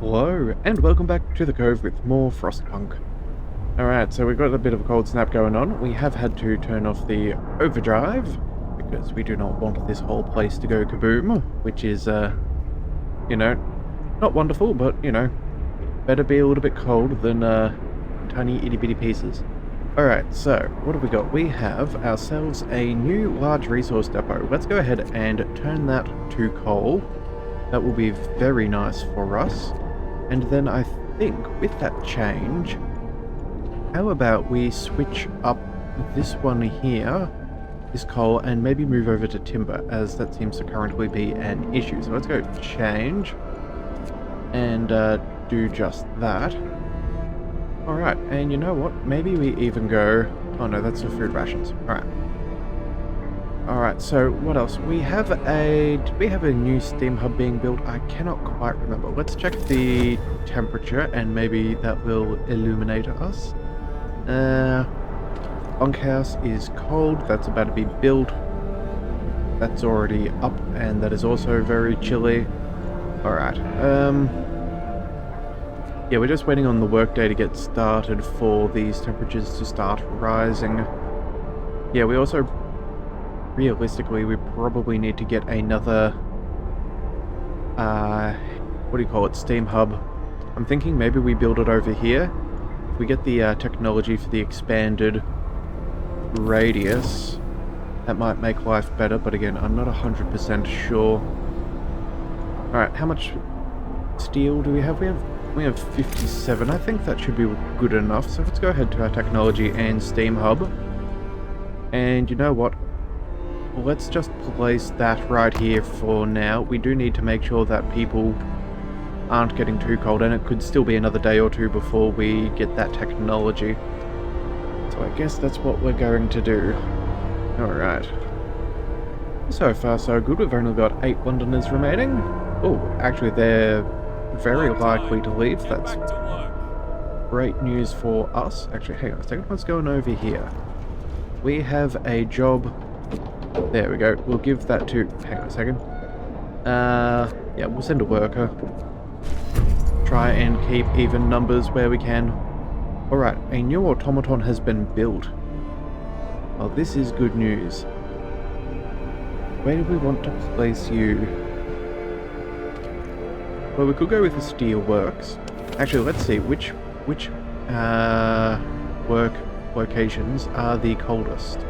Hello, and welcome back to the Cove with more Frostpunk. Alright, so we've got a bit of a cold snap going on. We have had to turn off the overdrive, because we do not want this whole place to go kaboom, which is, you know, not wonderful, but, better be a little bit cold than, tiny itty-bitty pieces. Alright, so, what have we got? We have ourselves a new large resource depot. Let's go ahead and turn that to coal. That will be very nice for us. And then I think with that change, how about we switch up this one here, this coal, and maybe move over to timber, as that seems to currently be an issue. So let's go change and do just that. Alright, and you know what? Maybe we even go... Oh no, that's the food rations. Alright, so what else? We have a... Did we have a new steam hub being built? I cannot quite remember. Let's check the temperature and maybe that will illuminate us. Bunkhouse is cold. That's about to be built. That's already up and that is also very chilly. Alright, yeah, we're just waiting on the workday to get started for these temperatures to start rising. Yeah, we also... Realistically, we probably need to get another, what do you call it, steam hub. I'm thinking maybe we build it over here. If we get the technology for the expanded radius, that might make life better, but again, I'm not 100% sure. Alright, how much steel do we have? We have 57. I think that should be good enough, so let's go ahead to our technology and steam hub. And you know what? Let's just place that right here for now. We do need to make sure that people aren't getting too cold, and it could still be another day or two before we get that technology. So I guess that's what we're going to do. Alright. So far so good. We've only got 8 Londoners remaining. Oh, actually they're very likely to leave. That's great news for us. Actually, hang on a second. What's going over here? We have a job... There we go. We'll give that to... Hang on a second. Yeah, we'll send a worker. Try and keep even numbers where we can. Alright, a new automaton has been built. Well, this is good news. Where do we want to place you? Well, we could go with the steelworks. Actually, let's see. Which work locations are the coldest?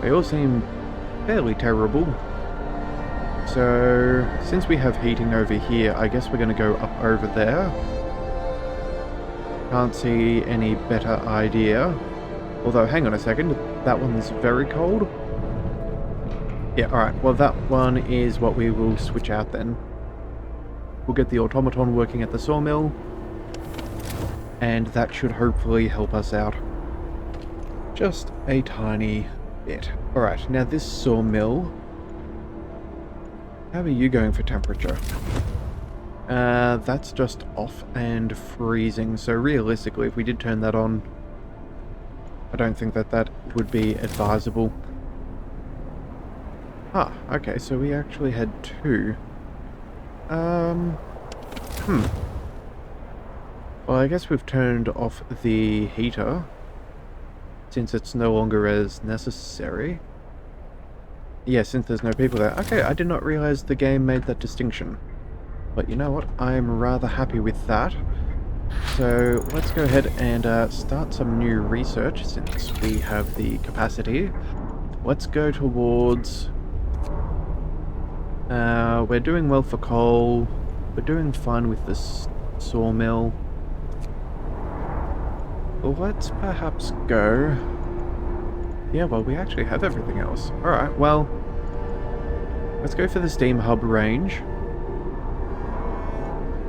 They all seem fairly terrible. So, since we have heating over here, I guess we're going to go up over there. Can't see any better idea. Although, hang on a second, that one's very cold. Yeah, alright, well that one is what we will switch out then. We'll get the automaton working at the sawmill, and that should hopefully help us out. Just a tiny bit. Alright, now this sawmill... How are you going for temperature? That's just off and freezing, so realistically, if we did turn that on, I don't think that would be advisable. Ah, okay, so we actually had 2. Well, I guess we've turned off the heater, since it's no longer as necessary. Yeah, since there's no people there. Okay, I did not realize the game made that distinction. But you know what? I'm rather happy with that. So let's go ahead and start some new research since we have the capacity. Let's go towards... we're doing well for coal. We're doing fine with this sawmill. Well, let's perhaps go... Yeah, well, we actually have everything else. Alright, well... Let's go for the steam hub range.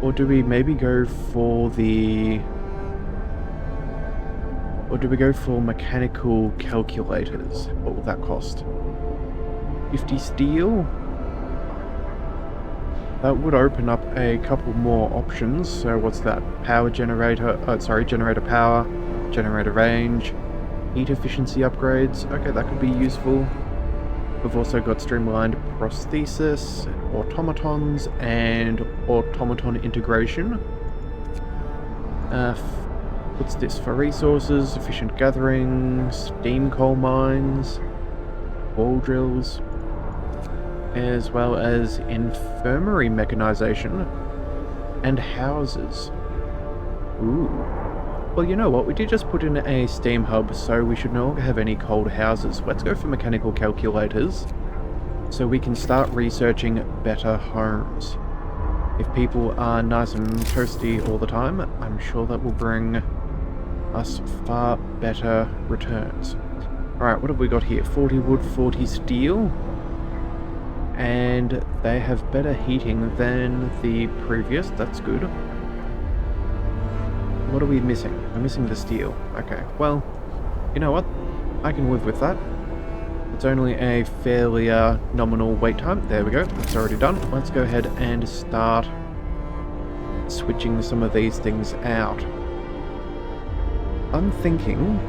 Or do we maybe go for the... Or do we go for mechanical calculators? What will that cost? 50 steel? That would open up a couple more options. So what's that? Power generator... Oh, sorry, generator power, generator range, heat efficiency upgrades. Okay, that could be useful. We've also got streamlined prosthesis, automatons, and automaton integration. What's this? For resources, efficient gathering, steam coal mines, wall drills, as well as infirmary mechanization and houses. Ooh. Well, you know what? We did just put in a steam hub, so we should no longer have any cold houses. Let's go for mechanical calculators, so we can start researching better homes. If people are nice and toasty all the time, I'm sure that will bring us far better returns. Alright, what have we got here? 40 wood, 40 steel. And they have better heating than the previous, that's good. What are we missing? We're missing the steel. Okay, well, you know what? I can live with that. It's only a fairly nominal wait time. There we go, it's already done. Let's go ahead and start switching some of these things out. I'm thinking...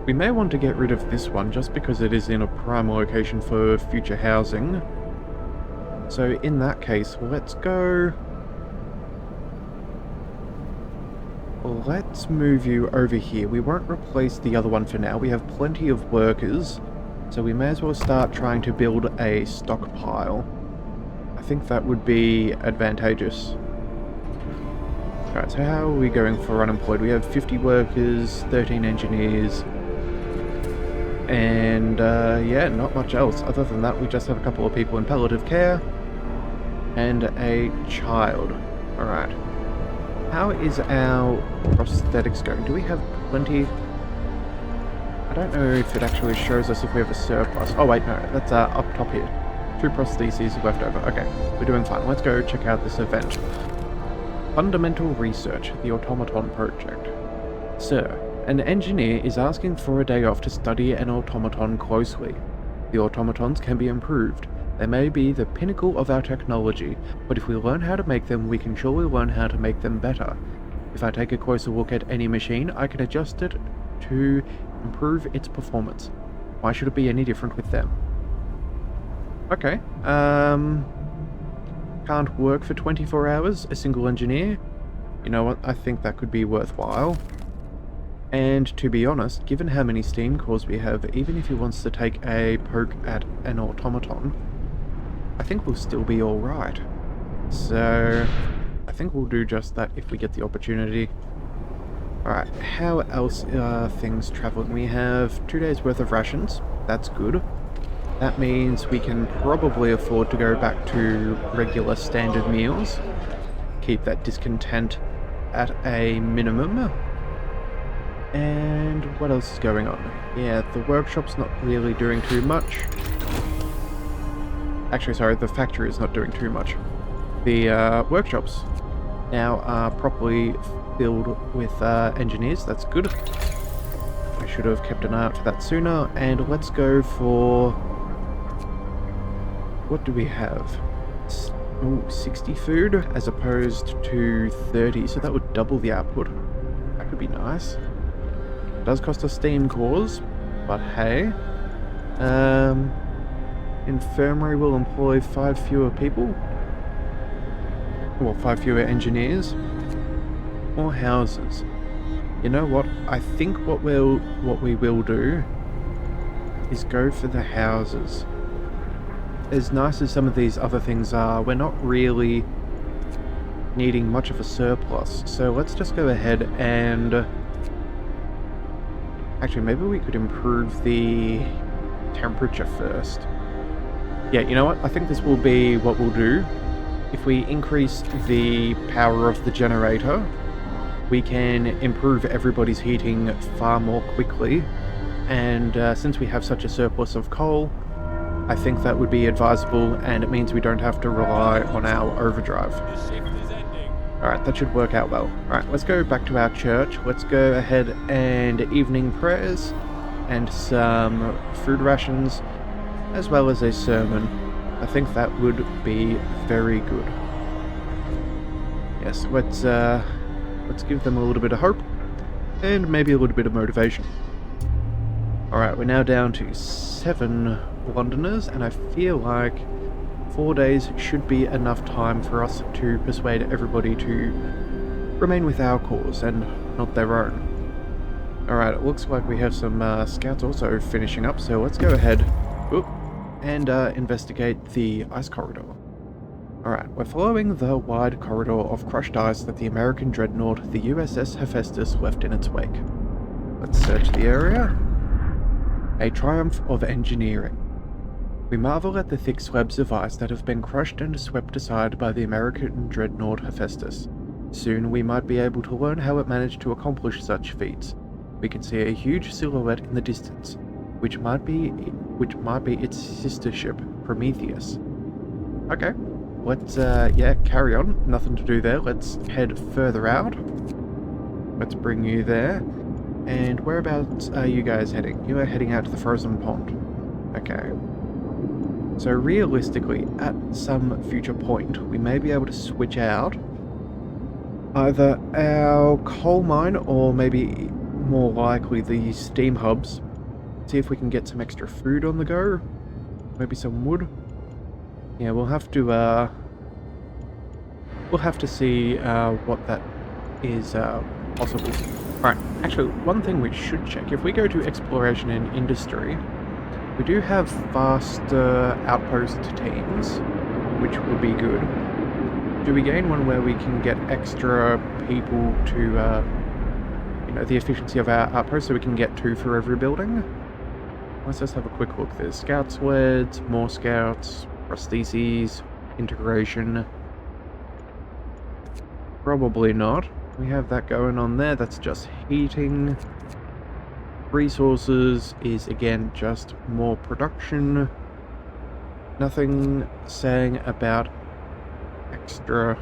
we may want to get rid of this one just because it is in a prime location for future housing. So in that case, let's go... Let's move you over here. We won't replace the other one for now. We have plenty of workers, so we may as well start trying to build a stockpile. I think that would be advantageous. Alright, so how are we going for unemployed? We have 50 workers, 13 engineers, and yeah, not much else. Other than that, we just have a couple of people in palliative care, and a child. Alright. How is our prosthetics going? Do we have plenty? I don't know if it actually shows us if we have a surplus. Oh wait, no, that's up top here. 2 prostheses left over. Okay, we're doing fine. Let's go check out this event. Fundamental Research, the Automaton Project. Sir, an engineer is asking for a day off to study an automaton closely. The automatons can be improved. They may be the pinnacle of our technology, but if we learn how to make them, we can surely learn how to make them better. If I take a closer look at any machine, I can adjust it to improve its performance. Why should it be any different with them? Okay, can't work for 24 hours, a single engineer. You know what, I think that could be worthwhile. And to be honest, given how many steam cores we have, even if he wants to take a poke at an automaton, I think we'll still be alright. So, I think we'll do just that if we get the opportunity. Alright, how else are things travelling? We have 2 days worth of rations, that's good. That means we can probably afford to go back to regular standard meals. Keep that discontent at a minimum. And what else is going on? Yeah, the workshop's not really doing too much. Actually, sorry, the factory is not doing too much. The workshops now are properly filled with engineers, that's good. I should have kept an eye out for that sooner. And let's go for... what do we have? 60 food as opposed to 30, so that would double the output. That could be nice. It does cost us steam cores, but hey. Infirmary will employ 5 fewer people. Well, 5 fewer engineers. More houses. You know what? I think what we will do is go for the houses. As nice as some of these other things are, we're not really needing much of a surplus. So let's just go ahead and... actually, maybe we could improve the temperature first. Yeah, you know what? I think this will be what we'll do. If we increase the power of the generator, we can improve everybody's heating far more quickly. And since we have such a surplus of coal, I think that would be advisable, and it means we don't have to rely on our overdrive. Alright, that should work out well. Alright, let's go back to our church. Let's go ahead and evening prayers and some food rations, as well as a sermon. I think that would be very good. Yes, let's give them a little bit of hope, and maybe a little bit of motivation. Alright, we're now down to 7 Londoners, and I feel like 4 days should be enough time for us to persuade everybody to remain with our cause and not their own. Alright, it looks like we have some scouts also finishing up, so let's go ahead and investigate the ice corridor. Alright, we're following the wide corridor of crushed ice that the American dreadnought, the USS Hephaestus, left in its wake. Let's search the area. A triumph of engineering. We marvel at the thick slabs of ice that have been crushed and swept aside by the American dreadnought Hephaestus. Soon we might be able to learn how it managed to accomplish such feats. We can see a huge silhouette in the distance, which might be its sister ship, Prometheus. Okay, let's carry on. Nothing to do there. Let's head further out. Let's bring you there. And whereabouts are you guys heading? You are heading out to the frozen pond. Okay. So realistically, at some future point, we may be able to switch out either our coal mine or maybe more likely the steam hubs. See if we can get some extra food on the go. Maybe some wood. Yeah, we'll have to see what that is possible. Alright, actually, one thing we should check, if we go to exploration and industry, we do have faster outpost teams, which would be good. Do we gain one where we can get extra people to, the efficiency of our outpost, so we can get 2 for every building? Let's just have a quick look. There's scout sleds, more scouts, prostheses, integration. Probably not. We have that going on there. That's just heating. Resources is again just more production. Nothing saying about extra.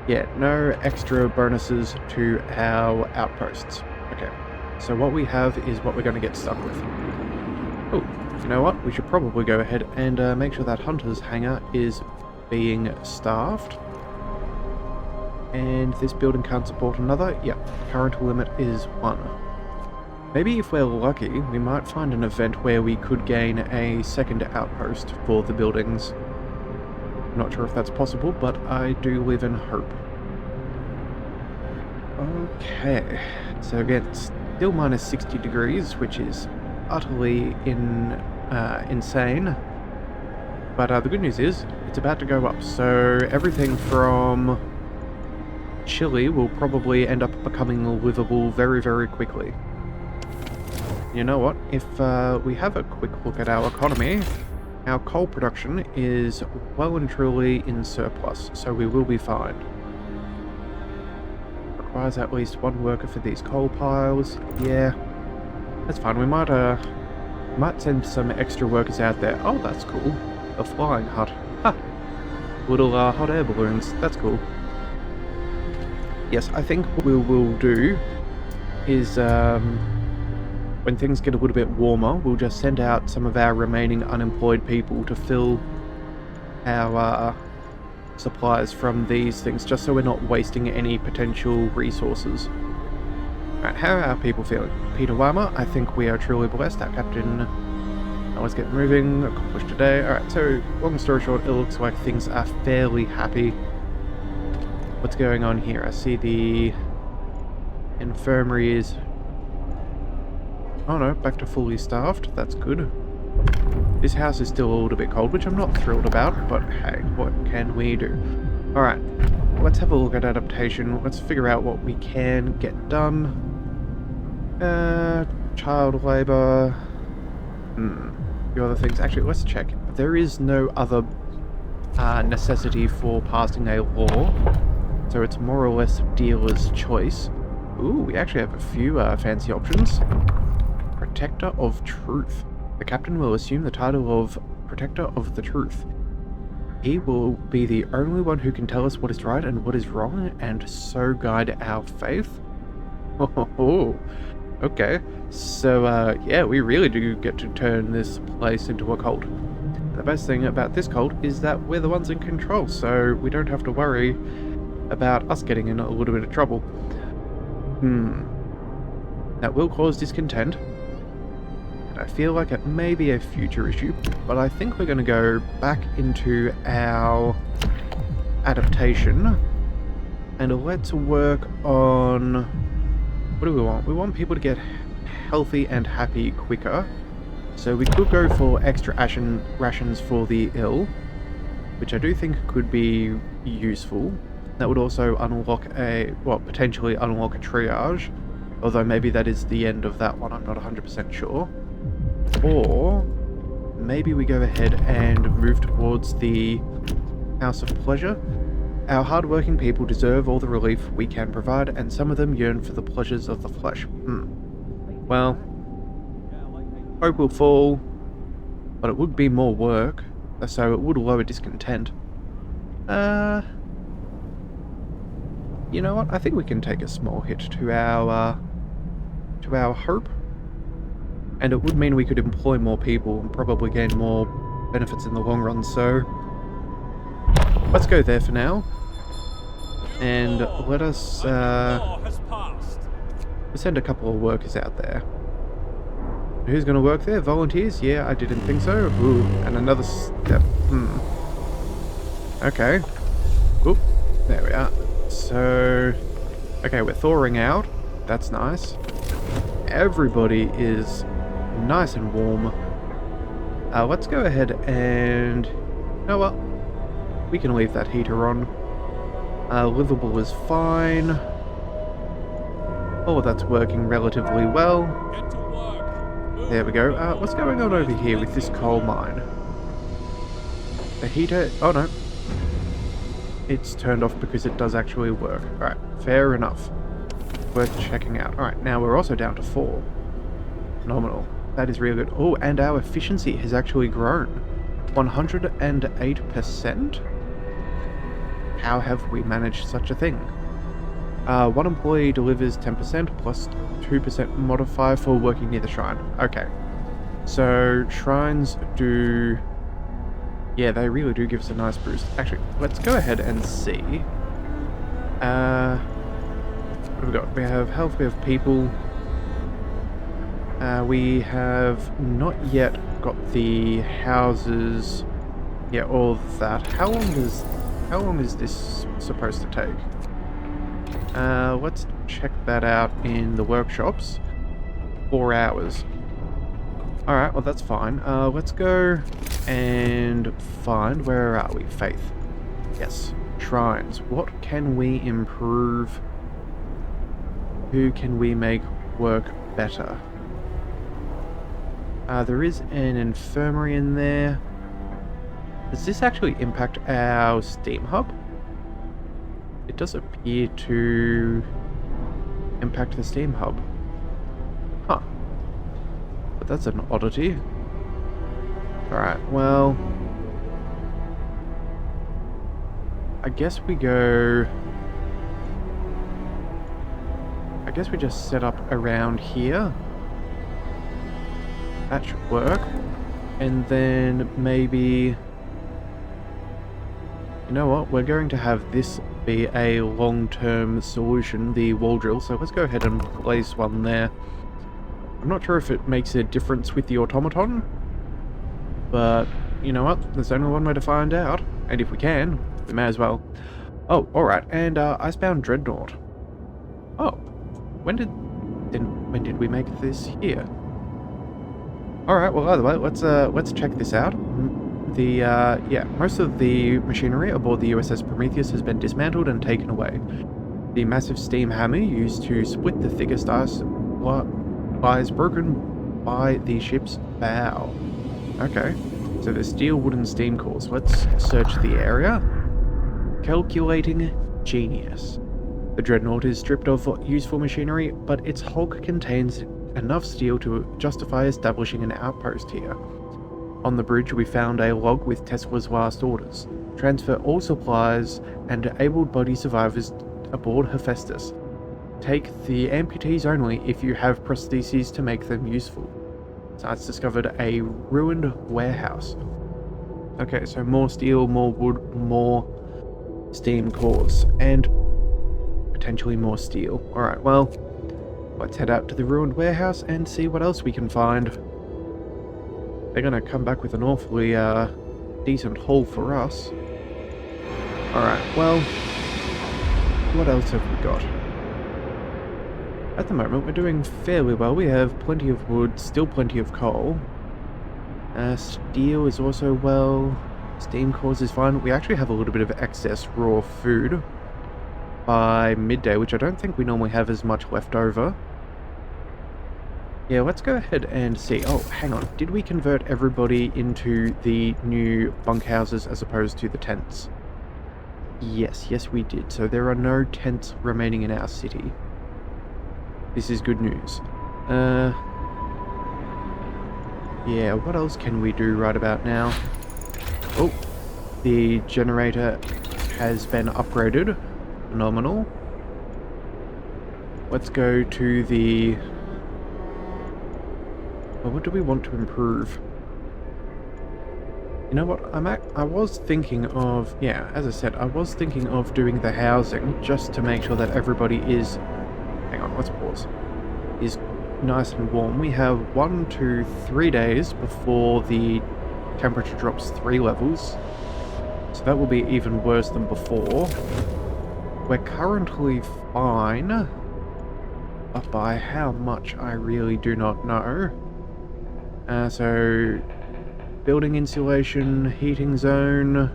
Yeah, no extra bonuses to our outposts. Okay, so what we have is what we're going to get stuck with. Oh, you know what? We should probably go ahead and make sure that Hunter's hangar is being staffed. And this building can't support another? Yep, current limit is 1. Maybe if we're lucky, we might find an event where we could gain a second outpost for the buildings. Not sure if that's possible, but I do live in hope. Okay, so again, still minus 60 degrees, which is utterly insane. But the good news is, it's about to go up, so everything from chilly will probably end up becoming livable very, very quickly. You know what? If we have a quick look at our economy, our coal production is well and truly in surplus, so we will be fine. Requires at least 1 worker for these coal piles. Yeah, that's fine. We might send some extra workers out there. Oh, that's cool. A flying hut. Ha! Little hot air balloons. That's cool. Yes, I think what we will do is, when things get a little bit warmer, we'll just send out some of our remaining unemployed people to fill our supplies from these things, just so we're not wasting any potential resources. Alright, how are our people feeling? Peter Weimer, I think we are truly blessed. Our captain, let's get moving, accomplished today. Alright, so long story short, it looks like things are fairly happy. What's going on here? I see the infirmary is... Oh no, back to fully staffed. That's good. This house is still a little bit cold, which I'm not thrilled about, but hey, what can we do? Alright, let's have a look at adaptation. Let's figure out what we can get done. Child labour. Few other things. Actually, let's check. There is no other necessity for passing a law. So it's more or less dealer's choice. Ooh, we actually have a few fancy options. Protector of Truth. The captain will assume the title of Protector of the Truth. He will be the only one who can tell us what is right and what is wrong, and so guide our faith. Oh, okay. So, yeah, we really do get to turn this place into a cult. The best thing about this cult is that we're the ones in control, so we don't have to worry about us getting in a little bit of trouble. That will cause discontent. And I feel like it may be a future issue, but I think we're going to go back into our adaptation. And let's work on... What do we want? We want people to get healthy and happy quicker. So we could go for extra rations for the ill, which I do think could be useful. That would also unlock potentially unlock a triage, although maybe that is the end of that one, I'm not 100% sure. Or maybe we go ahead and move towards the House of Pleasure. Our hard-working people deserve all the relief we can provide, and some of them yearn for the pleasures of the flesh. Well, hope will fall, but it would be more work, so it would lower discontent. You know what? I think we can take a small hit to our hope, and it would mean we could employ more people and probably gain more benefits in the long run. So let's go there for now, and let us send a couple of workers out there. Who's going to work there? Volunteers? Yeah, I didn't think so. Ooh, and another step. Okay. Oop, there we are. So, okay, we're thawing out. That's nice. Everybody is nice and warm. Let's go ahead and... You know what? We can leave that heater on. Livable is fine. Oh, that's working relatively well. There we go. What's going on over here with this coal mine? The heater... Oh, no. It's turned off because it does actually work. Alright, fair enough. Worth checking out. Alright, now we're also down to 4. Phenomenal. That is really good. Oh, and our efficiency has actually grown. 108%? How have we managed such a thing? One employee delivers 10% plus 2% modifier for working near the shrine. Okay. So, shrines do... Yeah, they really do give us a nice boost. Actually, let's go ahead and see. What have we got? We have health, we have people. We have not yet got the houses. Yeah, all of that. How long is this supposed to take? Let's check that out in the workshops. 4 hours. Alright, well that's fine. Let's go and find... Where are we? Faith. Yes. Shrines. What can we improve? Who can we make work better? There is an infirmary in there. Does this actually impact our Steam hub? It does appear to impact the Steam hub. Huh. But that's an oddity. Alright, well... I guess we go... I guess we just set up around here. That should work. And then maybe... You know what? We're going to have this be a long-term solution, the wall drill, so let's go ahead and place one there. I'm not sure if it makes a difference with the automaton, but you know what? There's only one way to find out, and if we can, we may as well. Oh, alright, and Icebound Dreadnought. Oh, when did we make this here? Alright, well either way, let's check this out. Yeah, most of the machinery aboard the USS Prometheus has been dismantled and taken away. The massive steam hammer used to split the thickest ice lies broken by the ship's bow. Okay, so there's steel, wooden steam cores. Let's search the area. Calculating genius. The Dreadnought is stripped of useful machinery, but its hulk contains enough steel to justify establishing an outpost here. On the bridge, we found a log with Tesla's last orders. Transfer all supplies and able-bodied survivors aboard Hephaestus. Take the amputees only if you have prostheses to make them useful. Science discovered a ruined warehouse. Okay, so more steel, more wood, more steam cores, and potentially more steel. Alright, well, Let's head out to the ruined warehouse and see what else we can find. They're gonna come back with an awfully decent haul for us. Alright, well, what else have we got? At the moment, we're doing fairly well. We have plenty of wood, still plenty of coal. Steel is also well. Steam cores is fine. We actually have a little bit of excess raw food by midday, which I don't think we normally have as much left over. Yeah, let's go ahead and see. Oh, hang on. Did we convert everybody into the new bunkhouses as opposed to the tents? Yes, we did. So there are no tents remaining in our city. This is good news. Yeah, what else can we do right about now? Oh, the generator has been upgraded. Phenomenal. Let's go to the... Well, what do we want to improve? You know what, I was thinking of... Yeah, as I said, I was thinking of doing the housing just to make sure that everybody is... Hang on, let's pause. Is nice and warm. We have 1, 2, 3 days before the temperature drops 3 levels. So that will be even worse than before. We're currently fine. But by how much, I really do not know. So... building insulation, heating zone.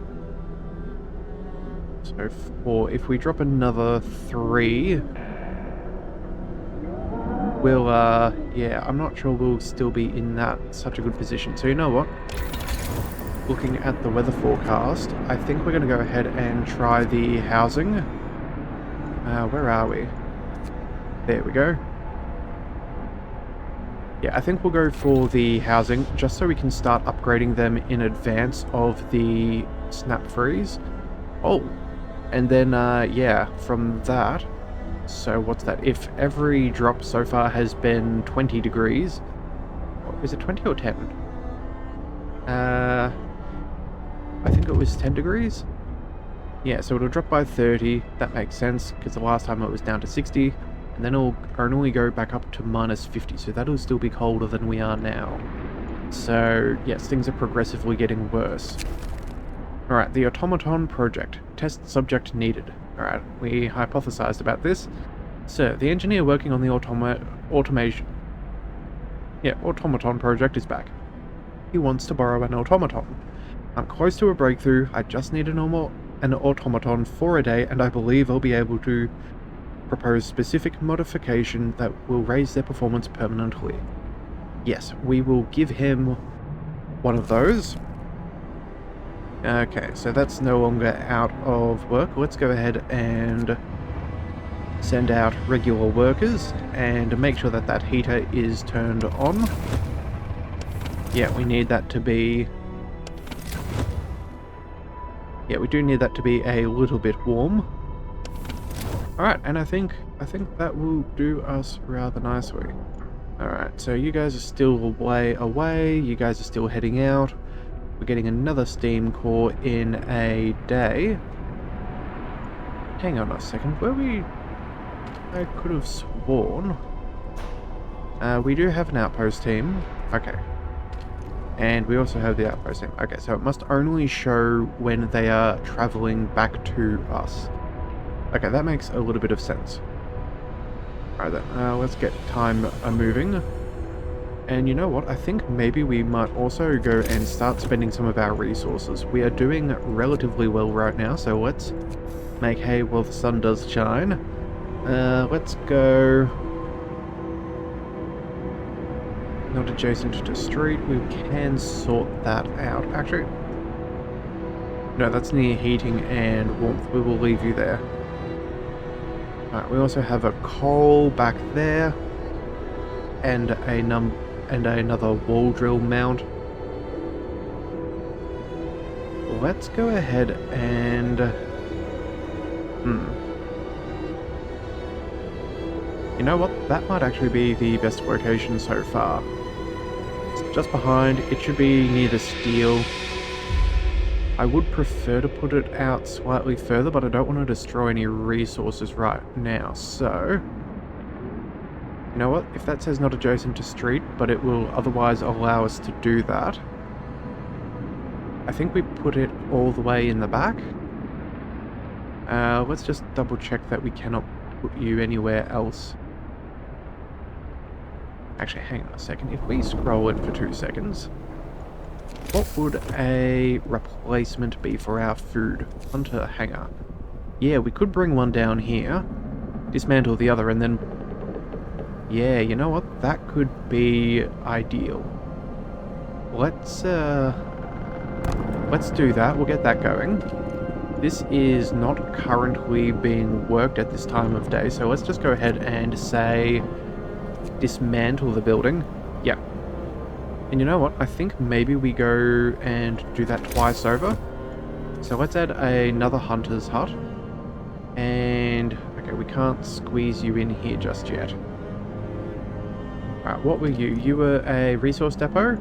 So if we drop another 3... we'll, yeah, I'm not sure we'll still be in such a good position. So you know what? Looking at the weather forecast, I think we're going to go ahead and try the housing. Where are we? There we go. Yeah, I think we'll go for the housing, just so we can start upgrading them in advance of the snap freeze. Oh, and then, yeah, from that... So what's that? If every drop so far has been 20 degrees... Is it 20 or 10? I think it was 10 degrees? Yeah, so it'll drop by 30. That makes sense, because the last time it was down to 60. And then it'll only go back up to minus 50, so that'll still be colder than we are now. So, yes, things are progressively getting worse. Alright, the automaton project. Test subject needed. Alright, we hypothesized about this. Sir, the engineer working on the automaton project is back. He wants to borrow an automaton. I'm close to a breakthrough. I just need an automaton for a day, and I believe I'll be able to propose specific modification that will raise their performance permanently. Yes, we will give him one of those. Okay, so that's no longer out of work. Let's go ahead and send out regular workers and make sure that that heater is turned on. Yeah, we need that to be... Yeah, we do need that to be a little bit warm. Alright, and I think that will do us rather nicely. Alright, so you guys are still way away, you guys are still heading out. We're getting another steam core in a day. Hang on a second, I could have sworn... we do have an outpost team. Okay. And we also have the outpost team. Okay, so it must only show when they are traveling back to us. Okay, that makes a little bit of sense. Alright then, let's get time moving. And you know what, I think maybe we might also go and start spending some of our resources. We are doing relatively well right now, so let's make hay while the sun does shine. Let's go... Not adjacent to street, we can sort that out. Actually, no, that's near heating and warmth. We will leave you there. Alright, we also have a coal back there, and another wall drill mount. Let's go ahead and... You know what? That might actually be the best location so far. It's just behind. It should be near the steel. I would prefer to put it out slightly further, but I don't want to destroy any resources right now, so... You know what? If that says not adjacent to street, but it will otherwise allow us to do that, I think we put it all the way in the back. Let's just double check that we cannot put you anywhere else. Actually, hang on a second. If we scroll it for 2 seconds, what would a replacement be for our food? Hunter hangar. Yeah, we could bring one down here, dismantle the other, and then... Yeah, you know what? That could be ideal. Let's do that. We'll get that going. This is not currently being worked at this time of day, so let's just go ahead and say dismantle the building. Yeah. And you know what? I think maybe we go and do that twice over. So let's add another hunter's hut. And, okay, we can't squeeze you in here just yet. Alright, what were you? You were a resource depot?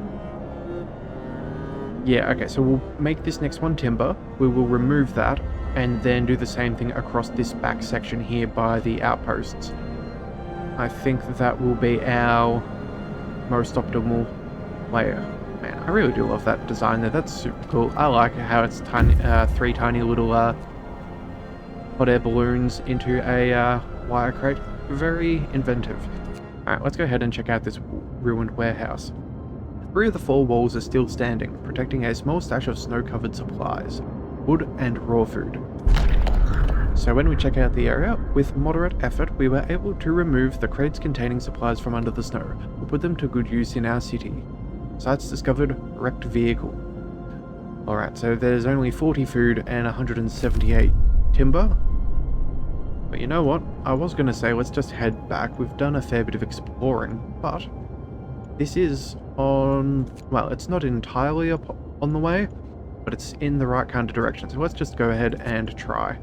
Yeah, okay, so we'll make this next one timber. We will remove that and then do the same thing across this back section here by the outposts. I think that will be our most optimal layer. Man, I really do love that design there. That's super cool. I like how it's tiny, 3 tiny little hot air balloons into a wire crate. Very inventive. Alright, let's go ahead and check out this ruined warehouse. 3 of the 4 walls are still standing, protecting a small stash of snow-covered supplies, wood and raw food. So when we check out the area, with moderate effort, we were able to remove the crates containing supplies from under the snow, and put them to good use in our city. Sites discovered, wrecked vehicle. Alright, so there's only 40 food and 178 timber. But you know what? I was going to say let's just head back. We've done a fair bit of exploring, but this is on... well, it's not entirely up on the way, but it's in the right kind of direction. So let's just go ahead and try.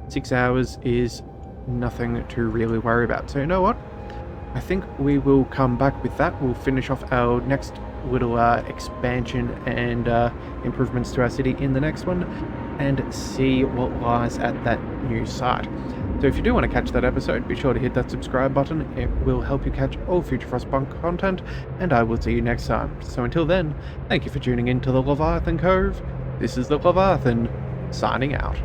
6 hours is nothing to really worry about. So you know what? I think we will come back with that. We'll finish off our next little expansion and improvements to our city in the next one, and see what lies at that new site. So if you do want to catch that episode, be sure to hit that subscribe button. It will help you catch all future Frostpunk content, and I will see you next time. So until then, thank you for tuning in to the Leviathan Cove. This is the Leviathan, signing out.